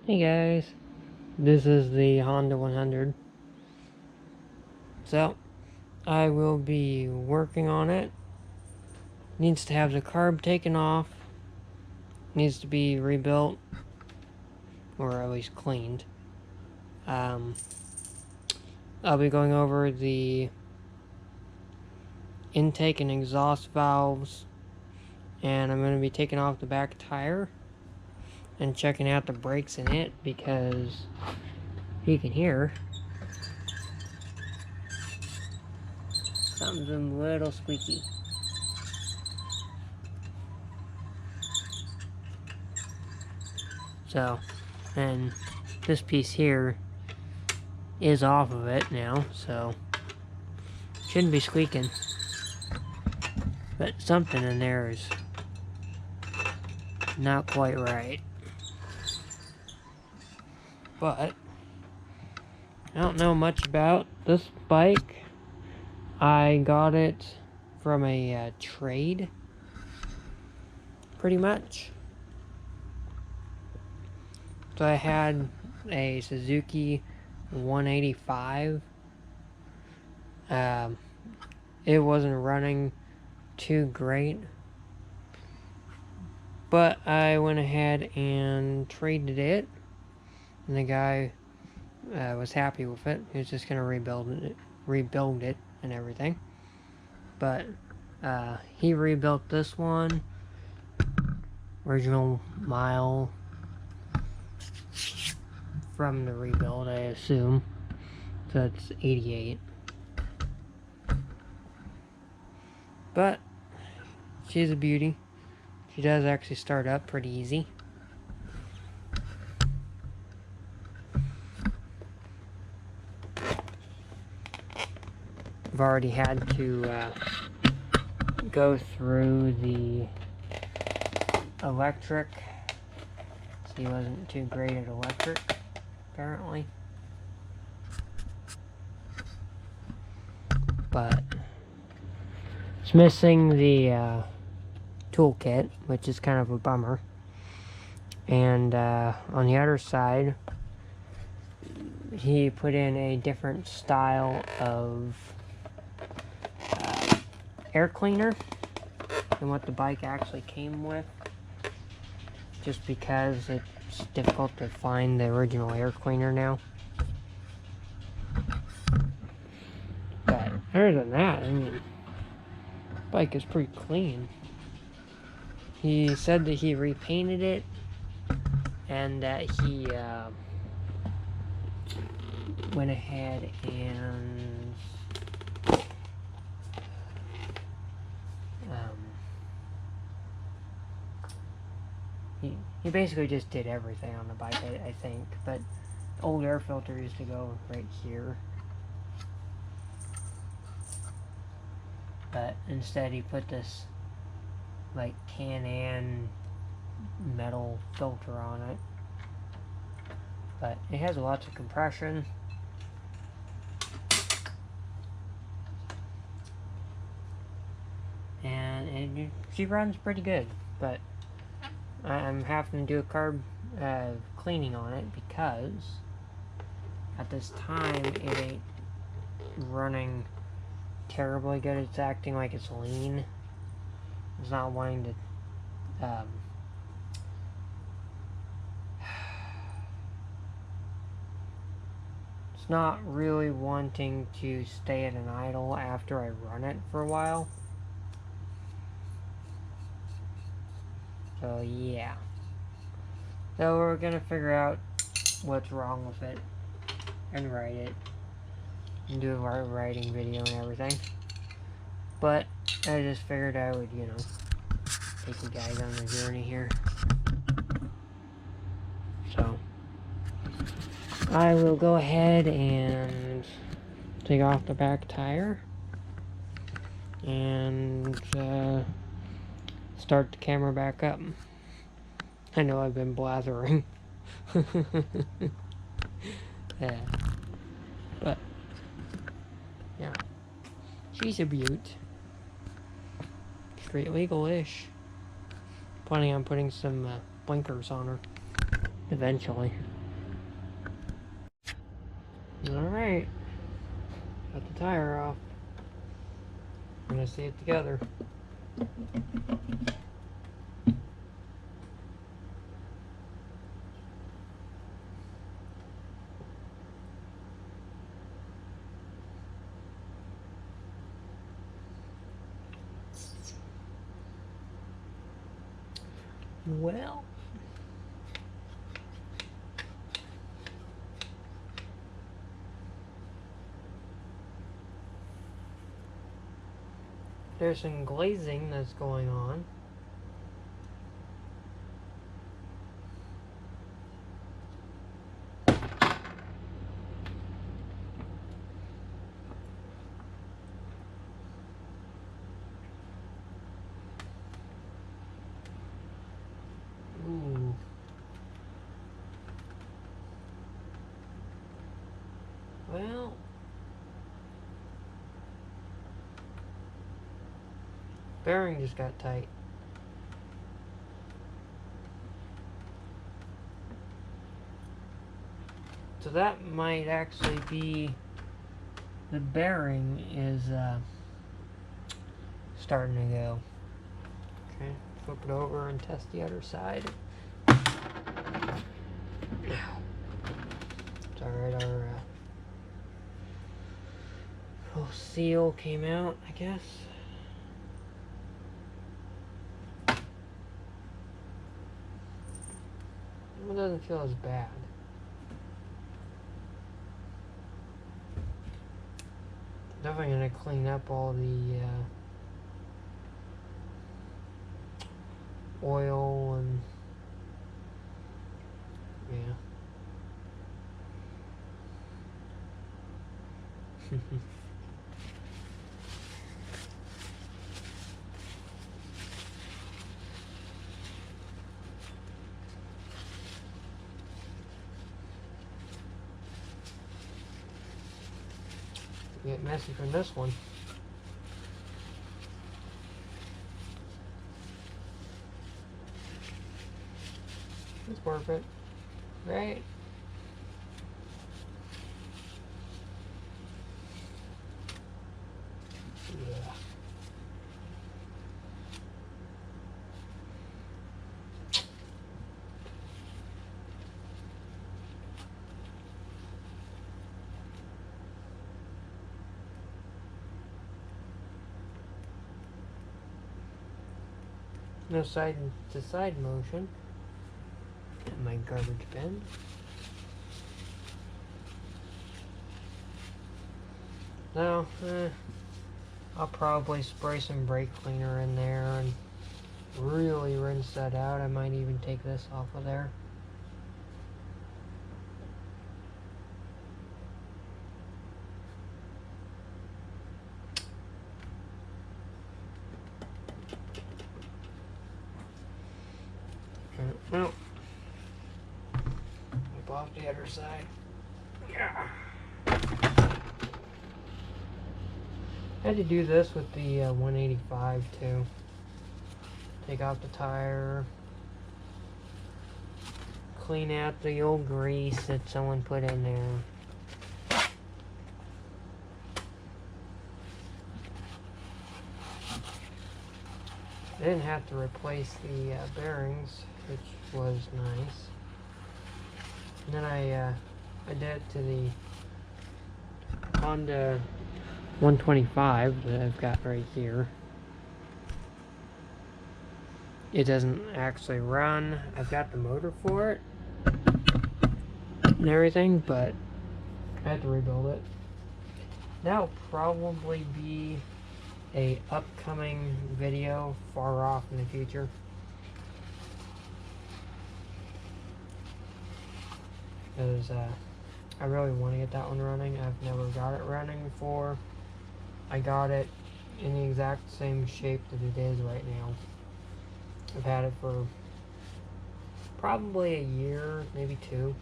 Hey guys, this is the Honda 100. So, I will be working on it. Needs to have the carb taken off. Needs to be rebuilt, or at least cleaned. I'll be going over the intake and exhaust valves, and I'm going to be taking off the back tire and checking out the brakes in it, because you can hear something's a little squeaky. So, and this piece here is off of it now, so shouldn't be squeaking. But something in there is not quite right. But I don't know much about this bike. I got it from a trade, pretty much. So I had a Suzuki 185. It wasn't running too great, but I went ahead and traded it, and the guy was happy with it. He was just gonna rebuild it and everything. But he rebuilt this one, original mile from the rebuild, I assume. So it's 88. But she's a beauty. She does actually start up pretty easy. I've already had to go through the electric. He wasn't too great at electric, apparently. But it's missing the toolkit, which is kind of a bummer. And on the other side, he put in a different style of air cleaner than what the bike actually came with, just because it's difficult to find the original air cleaner now. But other than that, I mean, the bike is pretty clean. He said that he repainted it, and that he went ahead and he basically just did everything on the bike, I think. But old air filter used to go right here, but instead he put this like Can-Am metal filter on it. But it has lots of compression. And she runs pretty good, but I'm having to do a carb cleaning on it, because at this time it ain't running terribly good. It's acting like it's lean. It's not wanting to it's not really wanting to stay at an idle after I run it for a while. So yeah. So we're gonna figure out what's wrong with it and write it and do a writing video and everything. But I just figured I would, you know, take you guys on the journey here. So I will go ahead and take off the back tire and start the camera back up. I know I've been blathering. Yeah. But yeah, she's a beaut. Straight legal-ish. Planning on putting some blinkers on her eventually. Alright. Got the tire off. I'm gonna see it together. Well, there's some glazing that's going on. Ooh. Well, bearing just got tight. So that might actually be the bearing is starting to go. Okay, flip it over and test the other side. It's alright, our little seal came out, I guess. It doesn't feel as bad. Definitely gonna clean up all the oil and yeah. Get messy from this one. It's worth it, right? Yeah. No side to side motion. And my garbage bin. Now, I'll probably spray some brake cleaner in there and really rinse that out. I might even take this off of there. Well, wipe off the other side. Yeah. I had to do this with the 185 too. Take out the tire, clean out the old grease that someone put in there. I didn't have to replace the bearings, which was nice. And then I did it to the Honda 125 that I've got right here. It doesn't actually run. I've got the motor for it and everything, but I had to rebuild it. That'll probably be a upcoming video far off in the future. Because I really want to get that one running. I've never got it running before. I got it in the exact same shape that it is right now. I've had it for probably a year, maybe 2.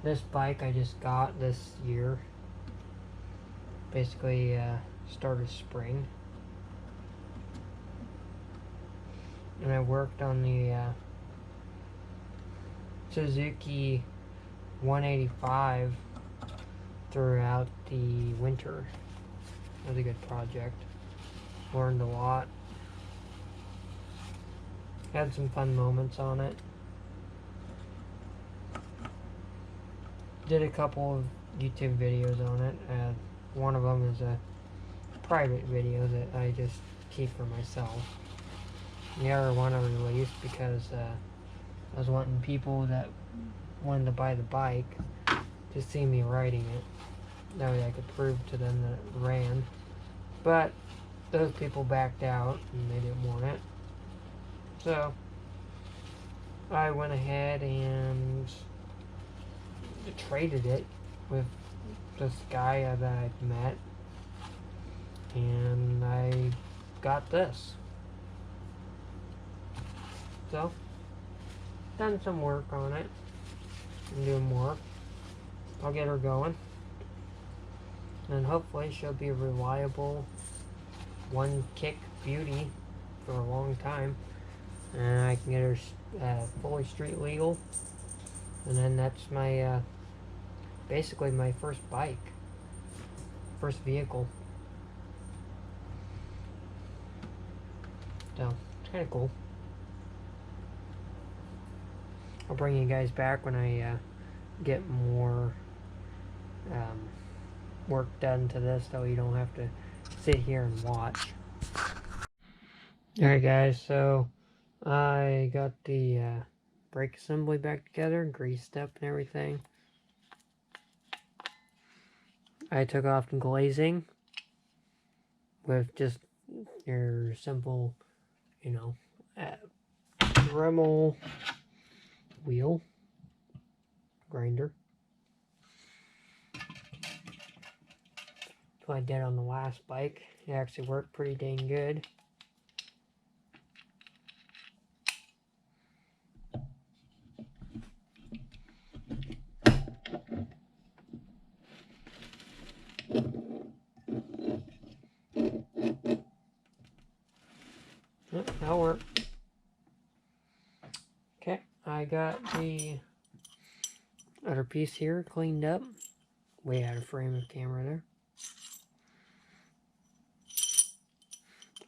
This bike I just got this year. Basically started spring. And I worked on the Suzuki 185 throughout the winter. That was a good project. Learned a lot. Had some fun moments on it. Did a couple of YouTube videos on it. One of them is a private video that I just keep for myself. The other one I released because I was wanting people that wanted to buy the bike to see me riding it. That way I could prove to them that it ran. But those people backed out and they didn't want it. So I went ahead and traded it with this guy that I've met, and I got this. So, done some work on it. I'm doing more. I'll get her going, and hopefully she'll be a reliable one-kick beauty for a long time, and I can get her fully street legal, and then that's my basically my first bike, first vehicle. So it's kind of cool. I'll bring you guys back when I get more work done to this, so you don't have to sit here and watch. Alright guys, so I got the brake assembly back together, greased up and everything. I took off the glazing with just your simple, you know, Dremel wheel grinder. That's what I did on the last bike. It actually worked pretty dang good. Yep, that'll work. Okay, I got the other piece here cleaned up. Way out of frame of camera there.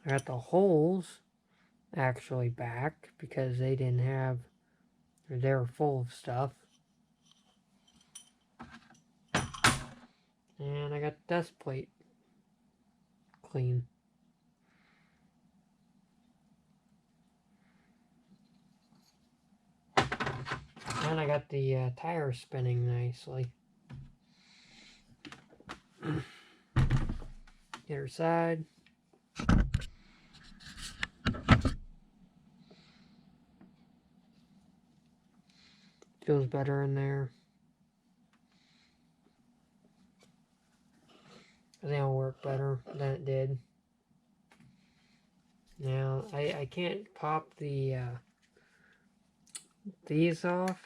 I got the holes actually back because they didn't have, they were full of stuff. And I got the dust plate clean. And I got the tires spinning nicely. The other side. Feels better in there. I think it'll work better than it did. Now, I can't pop the these off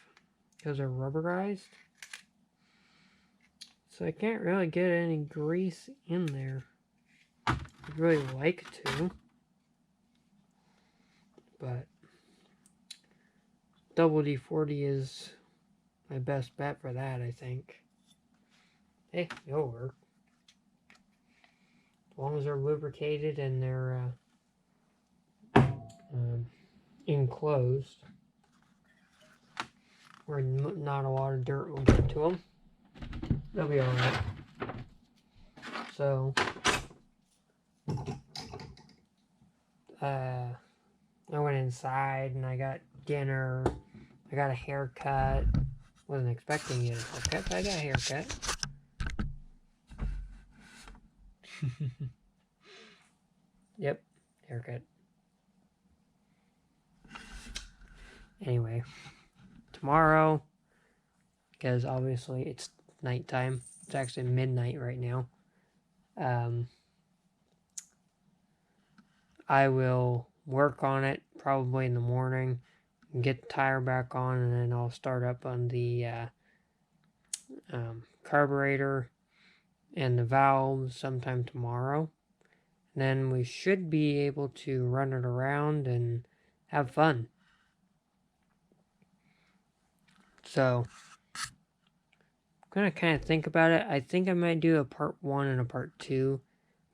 because they're rubberized. So I can't really get any grease in there. I'd really like to. But double D40 is my best bet for that, I think. Hey, it'll work. As long as they're lubricated and they're enclosed, where not a lot of dirt will get to them, they'll be alright. So, I went inside and I got dinner. I got a haircut. Wasn't expecting to get a haircut, but I got a haircut. Yep, haircut. Anyway, tomorrow, because obviously it's nighttime. It's actually midnight right now. I will work on it probably in the morning, get the tire back on, and then I'll start up on the carburetor and the valves sometime tomorrow. And then we should be able to run it around and have fun. So, I'm gonna kind of think about it. I think I might do a part 1 and a part 2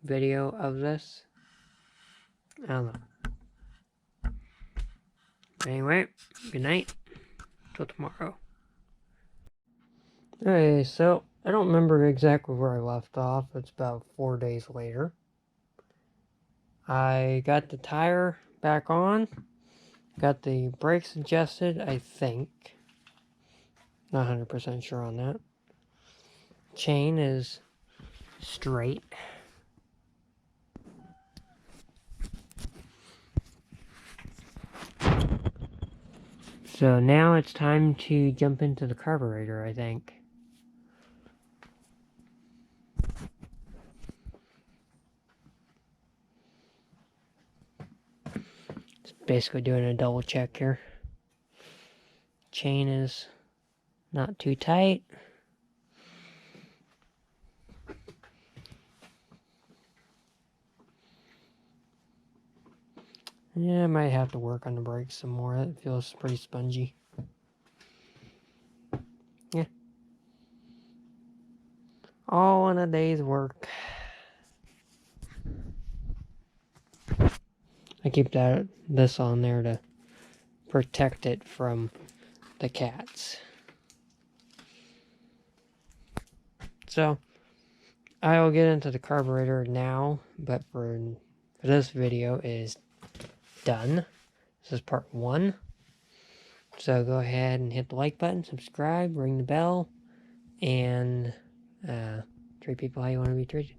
video of this. I don't know. Anyway, good night. Till tomorrow. Okay, so I don't remember exactly where I left off. It's about 4 days later. I got the tire back on. Got the brakes adjusted, I think. Not 100% sure on that. Chain is straight. So now it's time to jump into the carburetor, I think. Just basically doing a double check here. Chain is not too tight. Yeah, I might have to work on the brakes some more. It feels pretty spongy. Yeah. All in a day's work. I keep this on there to protect it from the cats. So, I'll get into the carburetor now, but for this video is done. This is part 1. So go ahead and hit the like button, subscribe, ring the bell, and treat people how you want to be treated.